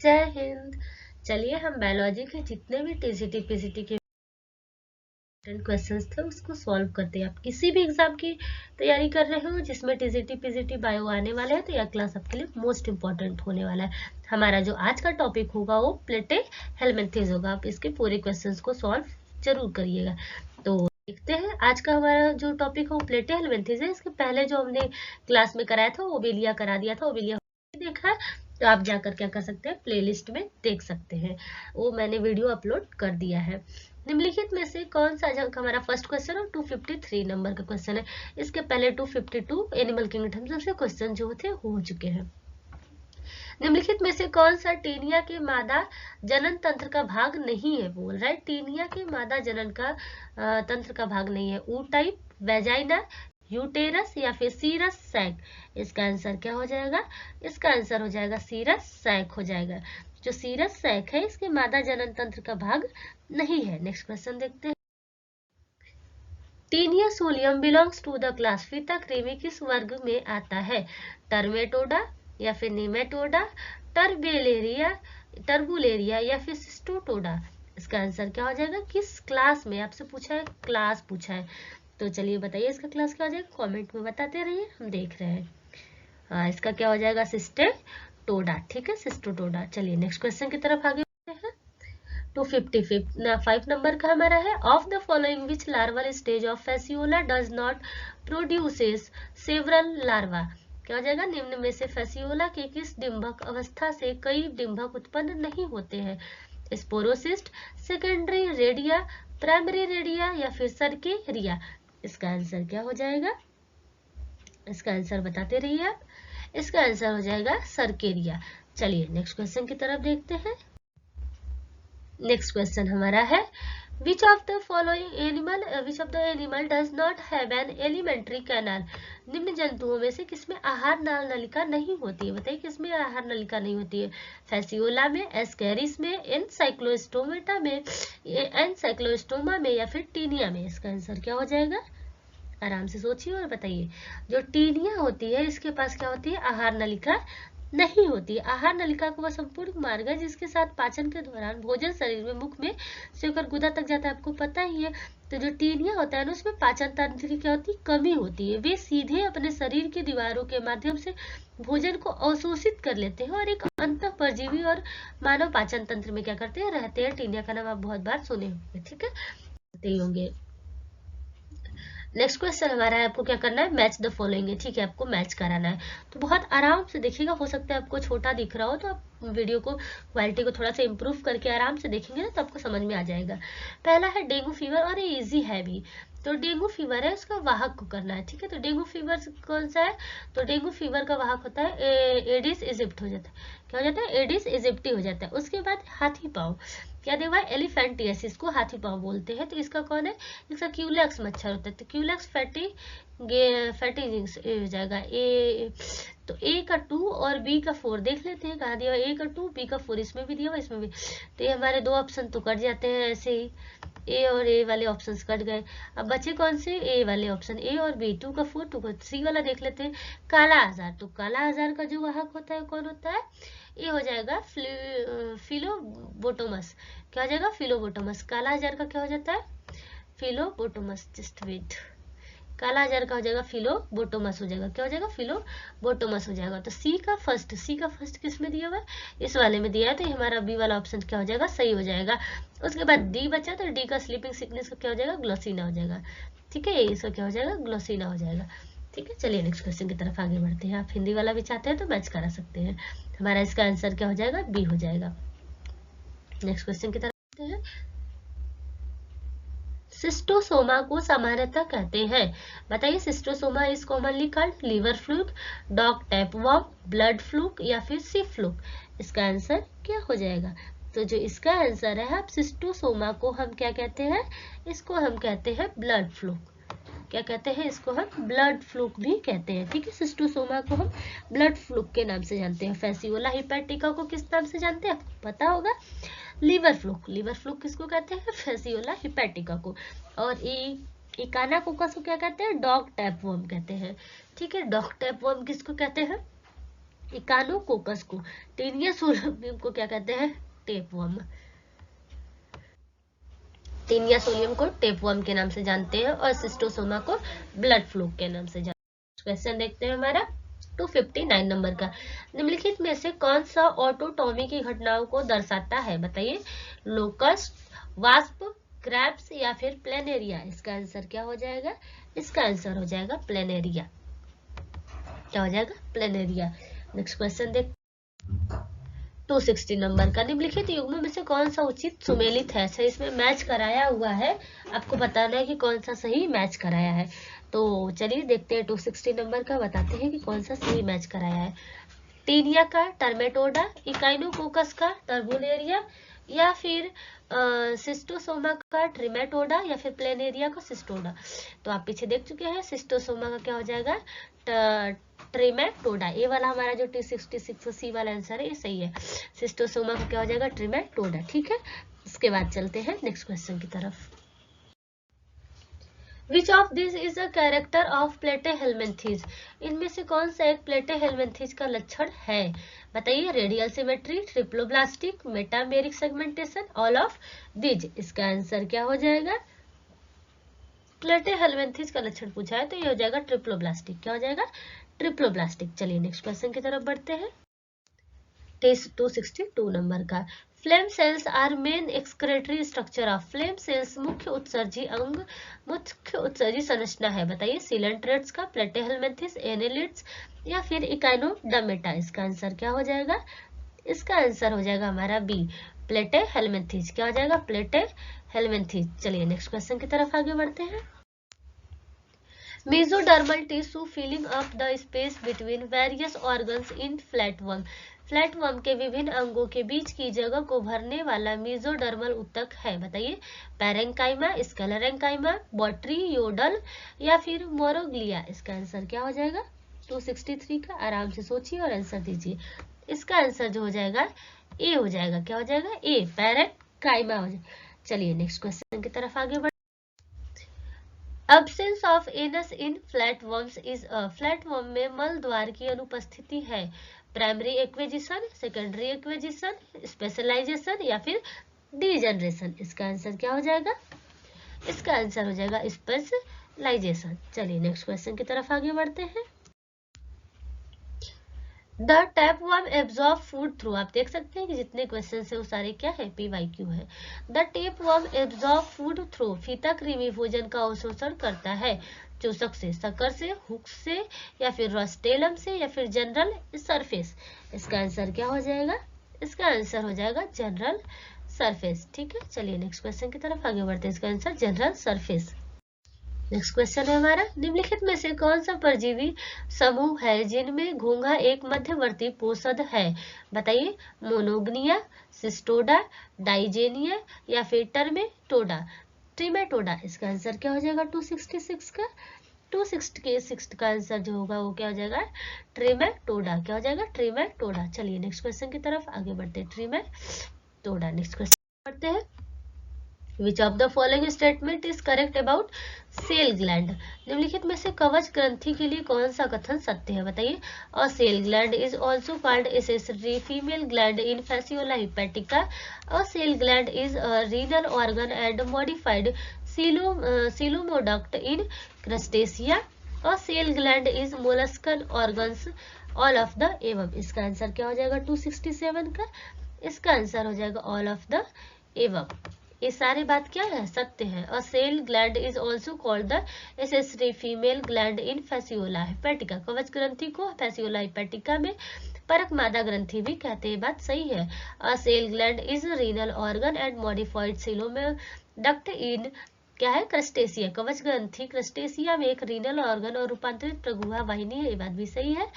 जय हिंद। चलिए हम बायोलॉजी के जितने भी टीजीटी पीजीटी के क्वेश्चंस थे उसको सॉल्व करते हैं। आप किसी भी एग्जाम की तैयारी कर रहे हो जिसमें टीजीटी पीजीटी बायो आने वाले हैं तो यह क्लास आपके लिए मोस्ट इंपॉर्टेंट होने वाला है। हमारा जो आज का टॉपिक होगा वो प्लेटे हेलमिंथेस होगा। आप इसके पूरे क्वेश्चंस को सॉल्व जरूर करिएगा। तो देखते हैं आज का हमारा जो टॉपिक है वो प्लेटे हेलमिंथेस है। इसके पहले जो हमने क्लास में कराया था ओबेलिया करा दिया था, ओबेलिया देखा है तो आप जाकर क्या कर सकते हैं प्लेलिस्ट में देख सकते हैं, वो मैंने वीडियो अपलोड कर दिया है। निम्नलिखित में से कौन सा हमारा फर्स्ट क्वेश्चन है 253 नंबर का क्वेश्चन है। इसके पहले 252 एनिमल किंगडम से क्वेश्चन जो थे हो चुके हैं। निम्नलिखित में से कौन सा टीनिया के मादा जनन तंत्र का भाग नहीं है, बोल रहा है टीनिया के मादा जनन का तंत्र का भाग नहीं है। ऊ टाइप, वेजाइना, यूटेरस या फिर सीरस सैक। इसका आंसर क्या हो जाएगा? इसका आंसर हो जाएगा सीरस सैक हो जाएगा। जो सीरस सैक है इसके मादा जनन तंत्र का भाग नहीं है। नेक्स्ट क्वेश्चन देखते हैं। Taenia solium belongs to the class फीता कृमि किस वर्ग में आता है? टर्मेटोडा या फिर निमेटोडा, टर्बुलेरिया या फिर सिस्टोटोडा। इसका आंसर क्या हो जाएगा? किस क्लास में, आपसे पूछा है क्लास पूछा है, तो चलिए बताइए इसका क्लास क्या हो जाएगा, कमेंट में बताते रहिए, हम देख रहे हैं। हाँ, इसका क्या हो जाएगा? सिस्टेटोडा। ठीक है, सिस्टोटोडा। चलिए नेक्स्ट क्वेश्चन की तरफ आगे बढ़ते हैं। 255 नंबर का हमारा है। Of the following which larval stage of Fasciola does not produces several larva. क्या हो जाएगा? निम्न में से फैसियोला के किस डिंभक अवस्था से कई डिंभक उत्पन्न नहीं होते हैं? Sporocyst, secondary redia, primary redia या फिर सर्केरिया। इसका आंसर क्या हो जाएगा? इसका आंसर बताते रहिए आप। इसका आंसर हो जाएगा सर्केरिया। चलिए नेक्स्ट क्वेश्चन की तरफ देखते हैं। नेक्स्ट क्वेश्चन हमारा है which of the animal does not have an alimentary canal. निम्न जंतुओं में से किसमें आहार नाल नलिका नहीं होती है? बताइए किसमें आहार नलिका नहीं होती है? फैसियोला में, एस्केरिस में, एनसाइक्लोस्टोमेटा में, एनसाइक्लोस्टोमा में या फिर टीनिया में। इसका आंसर क्या हो जाएगा? आराम से सोचिए और बताइए। जो टीनिया होती है इसके पास क्या होती है? आहार नलिका नहीं होती। आहार नलिका का वह संपूर्ण मार्ग है जिसके साथ पाचन के दौरान भोजन शरीर में मुख में से होकर गुदा तक जाता है, आपको पता ही है। तो जो टीनिया होता है ना उसमें पाचन तंत्र की क्या होती है? कमी होती है। वे सीधे अपने शरीर की दीवारों के माध्यम से भोजन को अवशोषित कर लेते हैं और एक अंतः परजीवी और मानव पाचन तंत्र में क्या करते हैं? रहते हैं। टीनिया का नाम आप बहुत बार सुने होंगे, ठीक है, होंगे। नेक्स्ट क्वेश्चन हमारा है, आपको क्या करना है? मैच द फॉलोइंग है, ठीक है, आपको मैच कराना है। तो बहुत आराम से देखिएगा, हो सकता है आपको छोटा दिख रहा हो तो आप वीडियो को क्वालिटी को थोड़ा सा इंप्रूव करके आराम से देखेंगे ना तो आपको समझ में आ जाएगा। पहला है डेंगू फीवर और ये इजी है भी। तो डेंगू फीवर है उसका वाहक को करना है, ठीक है। तो डेंगू फीवर कौन सा है? तो डेंगू फीवर का वाहक होता है एडिस इजिप्ट हो जाता है। क्या हो जाता है? एडिस इजिप्टी हो जाता है। उसके बाद हाथी पाँव, क्या देखा? एलिफेंटियासिस को हाथी पाँव बोलते हैं। तो इसका कौन है? इसका क्यूलेक्स मच्छर होता है। तो क्यूलेक्स फैटी हो जाएगा। ए तो ए का 2 और बी का 4 देख लेते हैं कहाँ दिया। ए का 2, बी का 4, इसमें भी दिया हुआ इसमें भी। तो ये हमारे दो ऑप्शन तो कट जाते हैं ऐसे ही, ए और ए वाले ऑप्शन कट गए। अब बचे कौन से? ए वाले ऑप्शन, ए और बी। 2 का 4, 2 का 3 वाला देख लेते हैं। काला आजार, तो काला आजार का जो वाहक होता है कौन होता है? ये हो जाएगा फिलोबोटोमस। क्या हो जाएगा? फिलोबोटोमस। काला आजार का क्या हो जाता है? फिलोबोटोमस। जस्ट वेट, काला आजार का हो जाएगा फिलोबोटोमस हो जाएगा। क्या हो जाएगा? फिलोबोटोमस हो जाएगा। तो सी का फर्स्ट किस में दिया हुआ है? इस वाले में दिया है। तो हमारा बी वाला ऑप्शन क्या हो जाएगा? सही हो जाएगा। उसके बाद डी बचा, तो डी का स्लीपिंग सिकनेस का क्या हो जाएगा? ग्लोसिना हो जाएगा, ठीक है। इसका क्या हो जाएगा? ग्लोसिना हो जाएगा, ठीक है। चलिए नेक्स्ट क्वेश्चन की तरफ आगे बढ़ते हैं। आप हिंदी वाला भी चाहते हैं तो मैच करा सकते हैं। हमारा इसका आंसर क्या हो जाएगा? बी हो जाएगा। नेक्स्ट क्वेश्चन की तरफ आते हैं। सिस्टोसोमा को सामान्यतः कहते हैं, बताइए। Schistosoma is commonly called liver fluke, dog tapeworm, blood fluke या फिर सी फ्लूक। इसका आंसर क्या हो जाएगा? तो जो इसका आंसर है, आप सिस्टोसोमा को हम क्या कहते हैं? इसको हम कहते हैं ब्लड फ्लूक। क्या कहते हैं? इसको हम ब्लड फ्लूक भी कहते हैं, ठीक है। सिस्टोसोमा को हम ब्लड फ्लूक के नाम से जानते हैं। फैसियोला हिपैटिका को किस नाम से जानते हैं? आपको पता होगा, लिवर फ्लूक। लिवर फ्लूक किसको कहते हैं? फैसियोला हिपैटिका को। और इकानाकोकस को क्या कहते हैं? डॉग टैपवर्म कहते हैं, ठीक है। डॉग टैपवर्म किसको कहते हैं? इकानोकोकस को, टीनिया सोलियम को क्या कहते हैं? टेपवर्म। टीनिया सोलियम को टेपवर्म के नाम से जानते हैं और सिस्टोसोमा को ब्लड फ्लूक के नाम से जानते हैं। क्वेश्चन देखते हैं हमारा 259 नंबर का। निम्नलिखित में से कौन सा ऑटोटॉमी की घटनाओं को दर्शाता है? बताइए। लोकस्ट, वास्प, क्रैब्स या फिर प्लेनेरिया? इसका आंसर क्या हो जाएगा? इसका आंसर हो जाएगा प्लेनेरिया। क्या हो जाएगा? प्लेनेरिया। नेक्स्ट क्वेश्चन देख 260 नंबर का। निम्नलिखित युग्मों में से कौन सा उचित सुमेलित है? अच्छा, इसमें मैच कराया हुआ है, आपको बताना है कि कौन सा सही मैच कराया है। तो चलिए देखते हैं 260 नंबर का, बताते हैं कि कौन सा सही मैच कराया है। टीनिया का टर्मेटोडा, इकाइनोकोकस का टर्बुलेरिया या फिर सिस्टोसोमा का ट्रिमेटोडा या फिर प्लेनेरिया का सिस्टोडा? तो आप पीछे देख चुके हैं, सिस्टोसोमा का क्या हो जाएगा? ट्रिमेटोडा। ये वाला हमारा जो 266 सी वाला आंसर है ये सही है। सिस्टोसोमा का क्या हो जाएगा? ट्रिमेटोडा। ठीक है, इसके बाद चलते हैं नेक्स्ट क्वेश्चन की तरफ। Which of these is a character of Platyhelminthes? इनमें से कौन सा एक Platyhelminthes का लक्षण है? बताइए। Radial symmetry, triploblastic, metameric segmentation, all of these? इसका आंसर क्या हो जाएगा? Platyhelminthes का लक्षण पूछा है तो ये हो जाएगा ट्रिप्लोब्लास्टिक। क्या हो जाएगा? ट्रिप्लोब्लास्टिक। चलिए नेक्स्ट क्वेश्चन की तरफ बढ़ते हैं। 262 नंबर का। Flame cells are main excretory structure of? Flame cells मुख्य उत्सर्जी अंग, मुख्य उत्सर्जी संरचना है। बताइए। सीलेंट्रेट्स का, प्लेटीहेल्मिन्थेस, एनेलिड्स या फिर इकाइनोडर्मेटा? इसका आंसर क्या हो जाएगा? इसका आंसर हो जाएगा हमारा बी, प्लेटीहेल्मिन्थेस। क्या हो जाएगा? प्लेटीहेल्मिन्थेस। चलिए नेक्स्ट क्वेश्चन की तरफ आगे बढ़ते हैं। Mesodermal tissue filling up the space between various organs in flatworm? Flatworm के विभिन्न अंगों के बीच की जगह को भरने वाला मेसोडर्मल ऊतक है। बताइए। पैरेंकाइमा, स्केलेरेंकाइमा, बॉट्रियोडल या फिर मोरोग्लिया? इसका आंसर क्या हो जाएगा? 263 का। आराम से सोचिए और आंसर दीजिए। इसका आंसर जो हो जाएगा ए हो जाएगा। क्या हो जाएगा? ए, पैरेंकाइमा हो जाएगा। चलिए नेक्स्ट क्वेश्चन की तरफ आगे बढ़। Absence of anus in flatworms is a? Flatworm में मल द्वार की अनुपस्थिति है। प्राइमरी एक्वेजिशन, सेकेंडरी एक्वेजिशन, स्पेशलाइजेशन या फिर डीजनरेशन? इसका आंसर क्या हो जाएगा? इसका आंसर हो जाएगा स्पेशलाइजेशन। चलिए नेक्स्ट क्वेश्चन की तरफ आगे बढ़ते हैं। The tapeworm absorb food through? आप देख सकते हैं कि जितने क्वेश्चन है वो सारे क्या है? PYQ है। The tapeworm absorb food through? फीता कृमि भोजन का अवशोषण करता है। चूसक से, शक्कर से, हुक से या फिर रोस्टेलम से या फिर जनरल सरफेस? इसका आंसर क्या हो जाएगा? इसका आंसर हो जाएगा जनरल सरफेस। ठीक है, चलिए नेक्स्ट क्वेश्चन की तरफ आगे बढ़ते हैं। इसका answer general surface. Next question है हमारा। निम्नलिखित में से कौन सा परजीवी समूह है जिनमें घोंघा एक मध्यवर्ती पोषद है? बताइए। मोनोगनिया, सिस्टोडा, डाइजेनिया या फिर टर्मेटोडा? ट्रिमेटोडा। इसका आंसर क्या हो जाएगा? 266 का। 266 का आंसर जो होगा वो क्या हो जाएगा? ट्रिमेटोडा। क्या हो जाएगा? ट्रिमेटोडा। चलिए नेक्स्ट क्वेश्चन की तरफ आगे बढ़ते हैं। ट्रिमेटोडा। नेक्स्ट क्वेश्चन बढ़ते हैं। Which of the following statement is correct about cell gland? निम्नलिखित में से कवच ग्रंथि के लिए कौन सा कथन सत्य है? बताइए। A cell gland is also called accessory female gland in Fasciola hepatica. A cell gland is a renal organ and modified coelomoduct in Crustacea. A cell gland is molluscan organs, all of the एवं? इसका answer क्या हो जाएगा? 267 का। इसका answer हो जाएगा all of the एवं। ये सारी बात क्या है? सत्य है। A cell gland is also called the accessory female gland in Fasciola hepatica. कवच ग्रंथि को फैसियोला हिपैटिका में परक मादा ग्रंथि भी कहते हैं। बात सही है। A cell gland is renal organ and modified coelomoduct in क्या है? क्रस्टेशिया। कवच ग्रंथि क्रस्टेशिया में एक रीनल ऑर्गन और रूपांतरित प्रगुहा वाहिनी है। ये बात भी सही है।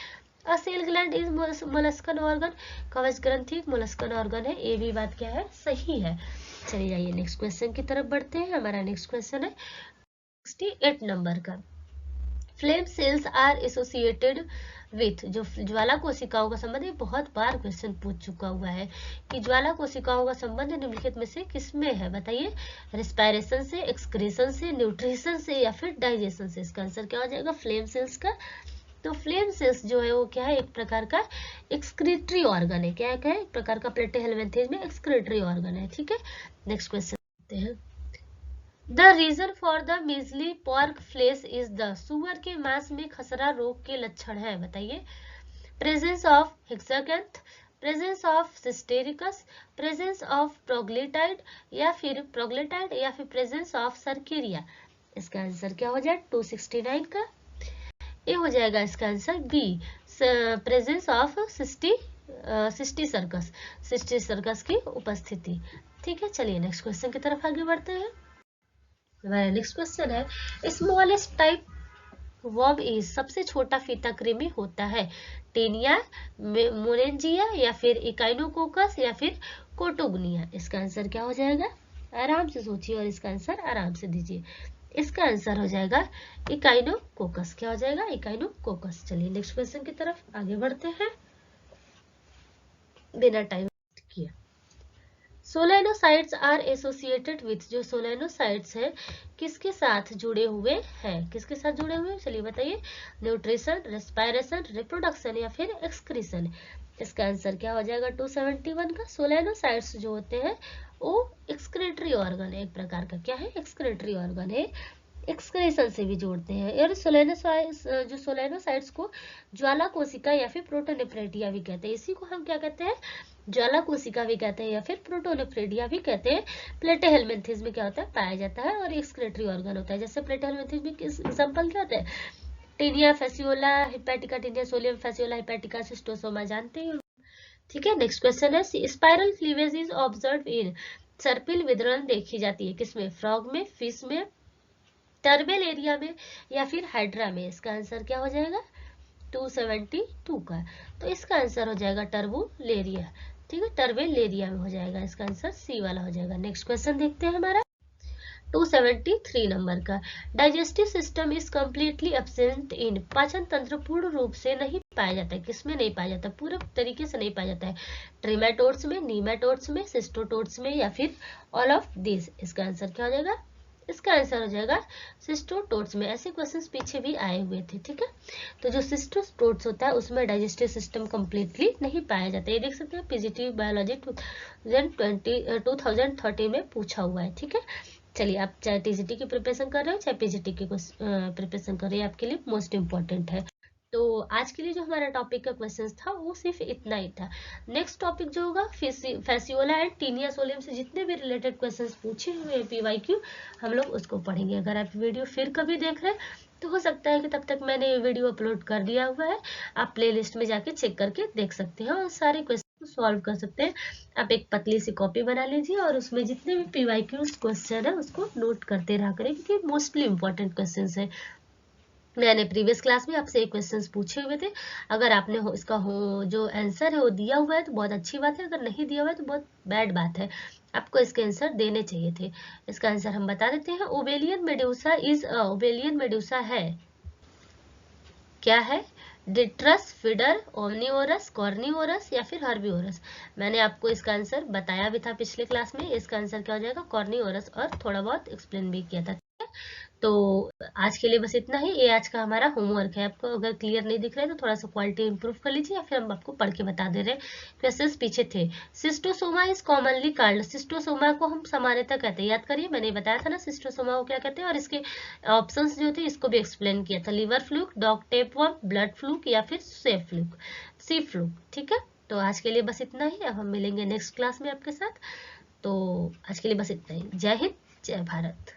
A cell gland is molluscan organ, कवच ग्रंथि मोलस्कन ऑर्गन है। ये भी बात क्या है? सही है। चलिए जाइए नेक्स्ट क्वेश्चन की तरफ बढ़ते हैं। हमारा नेक्स्ट क्वेश्चन है 68 नंबर का। Flame cells are associated with? जो ज्वाला कोशिकाओं का संबंध है, बहुत बार क्वेश्चन पूछ चुका हुआ है कि ज्वाला कोशिकाओं का संबंध निम्नलिखित में से किसमें है? बताइए। रेस्पायरेशन से, एक्सक्रीशन से, न्यूट्रिशन से या फिर डाइजेशन से? इसका आंसर क्या हो जाएगा? फ्लेम सेल्स का तो फ्लेम सेल्स जो है वो क्या है, एक प्रकार का एक्सक्रीटरी ऑर्गन है। क्या है, एक प्रकार का प्लेटेहेलमिन्थेस में एक्सक्रीटरी ऑर्गन है। ठीक है, नेक्स्ट क्वेश्चन देखते हैं। The reason for the measly pork flesh is the, सुअर के मांस में खसरा रोग के लक्षण है, बताइए। Presence of hexacanth, presence of cysticercus, presence of proglottid या फिर प्रेजेंस ऑफ सर्केरिया। इसका आंसर क्या हो जाए 269 का, ये हो जाएगा इसका आंसर B, presence of cysticercus की उपस्थिति। ठीक है, चलिए नेक्स्ट क्वेश्चन की तरफ आगे बढ़ते हैं। हमारा नेक्स्ट क्वेश्चन है, स्मॉलेस्ट टाइप वर्म इज, सबसे छोटा फीता कृमि होता है टेनिया, मोरेंजिया या फिर इकाइनोकोकस या फिर कोटोगनिया। इसका आंसर क्या हो जाएगा, आराम से सोचिए और इसका आंसर आराम से दीजिए। इसका आंसर हो जाएगा इकाइनोकोकस। क्या हो जाएगा, इकाइनोकोकस। चलिए नेक्स्ट क्वेश्चन की तरफ आगे बढ़ते हैं बिना टाइम किए। सोलेनोसाइट्स आर एसोसिएटेड विथ, जो सोलेनोसाइट्स है किसके साथ जुड़े हुए हैं, किसके साथ जुड़े हुए हैं, चलिए बताइए। न्यूट्रिशन, रेस्पायरेशन, रिप्रोडक्शन या फिर एक्सक्रीशन। इसका आंसर क्या हो जाएगा 271 का। सोलेनोसाइट्स जो होते हैं वो एक्सक्रीटरी ऑर्गन है, एक प्रकार का क्या है, एक्सक्रीटरी ऑर्गन है, एक्सक्रेशन से भी जोड़ते हैं। और सोलेनोसाइट्स को ज्वाला कोशिका या फिर प्रोटोनेफ्रेटिया भी कहते हैं। इसी को हम क्या कहते हैं, ज्वाला कोशिका भी कहते हैं या फिर प्रोटोनेफ्रेटिया भी कहते हैं। प्लेटेहेलमिन्थेस में क्या होता है, पाया जाता है और एक्सक्रेटरी ऑर्गन होता है। जैसे प्लेटेहेलमिन्थेस में किस एग्जांपल क्या होता है, Taenia Fasciola hepatica, Taenia solium Fasciola hepatica, Schistosoma जानते हैं। ठीक है, नेक्स्ट क्वेश्चन है, spiral cleavage is observe in, सर्पिल वितरण देखी जाती है किसमें, फ्रॉग में, फिश में, टर्बेल एरिया में या फिर हाइड्रा में। इसका आंसर क्या हो जाएगा 272 का। तो इसका आंसर हो जाएगा टर्बुलेरिया। ठीक है, टर्बेलेरिया में हो जाएगा, इसका आंसर सी वाला हो जाएगा। नेक्स्ट क्वेश्चन देखते हैं हमारा 273 नंबर का। Digestive system is completely absent in, पाचन तंत्र पूर्ण रूप से नहीं पाया जाता है, किसमें नहीं पाया जाता, पूरे तरीके से नहीं पाया जाता है। ट्रिमेटोड्स में, नीमेटोड्स में, सिस्टोटोड्स में या फिर ऑल ऑफ दिस। इसका आंसर क्या हो जाएगा, इसका आंसर हो जाएगा सिस्टोटोड्स में। ऐसे क्वेश्चंस पीछे भी आए हुए थे। ठीक है, तो जो सिस्टोटोड्स होता है उसमें डाइजेस्टिव सिस्टम कंप्लीटली नहीं पाया जाता है। ये देख सकते हैं पीजीटी बायोलॉजी 2013 में पूछा हुआ है। ठीक है, चलिए आप चाहे टीजीटी की प्रिपरेशन कर रहे हो चाहे पीजीटी की प्रिपरेशन कर रहे हो, आपके लिए मोस्ट इंपॉर्टेंट है। तो आज के लिए जो हमारा टॉपिक का क्वेश्चन था वो सिर्फ इतना ही था। नेक्स्ट टॉपिक जो होगा फैसियोला एंड टीनिया सोलियम से जितने भी रिलेटेड क्वेश्चंस पूछे हुए हैं पीवाईक्यू, हम लोग उसको पढ़ेंगे। अगर आप वीडियो फिर कभी देख रहे हैं तो हो सकता है कि तब तक मैंने ये वीडियो अपलोड कर दिया हुआ है, आप प्लेलिस्ट में जाके चेक करके देख सकते हैं और सारे क्वेश्चन को सॉल्व कर सकते हैं। आप एक पतली सी कॉपी बना लीजिए और उसमें जितने भी पीवाईक्यू क्वेश्चन है उसको नोट करते रहा करें, क्योंकि मोस्टली इंपॉर्टेंट क्वेश्चन है। मैंने प्रीवियस क्लास में आपसे एक क्वेश्चंस पूछे हुए थे, अगर आपने इसका जो आंसर है वो दिया हुआ है तो बहुत अच्छी बात है, अगर नहीं दिया हुआ है तो बहुत बैड बात है। आपको इसके आंसर देने चाहिए थे। इसका आंसर हम बता देते हैं, ओवेलियन मेडुसा इज ओवेलियन मेडुसा है, क्या है, डिट्रस, फीडर, ओमनीओरस, कॉर्निओरस या फिर हर्बिओरस। मैंने आपको इसका आंसर बताया भी था पिछले क्लास में। इसका आंसर क्या हो जाएगा कॉर्निओरस, और थोड़ा बहुत एक्सप्लेन भी किया था। तो आज के लिए बस इतना ही, ये आज का हमारा होमवर्क है। आपको अगर क्लियर नहीं दिख रहा है तो थोड़ा सा क्वालिटी इंप्रूव कर लीजिए, या फिर हम आपको पढ़ के बता दे रहे हैं। क्वेश्चंस पीछे थे। Schistosoma is commonly called, schistosoma को हम सामान्यतः कहते हैं, याद करिए मैंने बताया था ना सिस्टोसोमा को क्या कहते हैं, और इसके ऑप्शंस जो थे इसको भी एक्सप्लेन किया था। Liver fluke, dog tapeworm, blood fluke या फिर सी फ्लूक। ठीक है, तो आज के लिए बस इतना ही, अब हम मिलेंगे नेक्स्ट क्लास में आपके साथ। तो आज के लिए बस इतना ही। जय हिंद, जय भारत।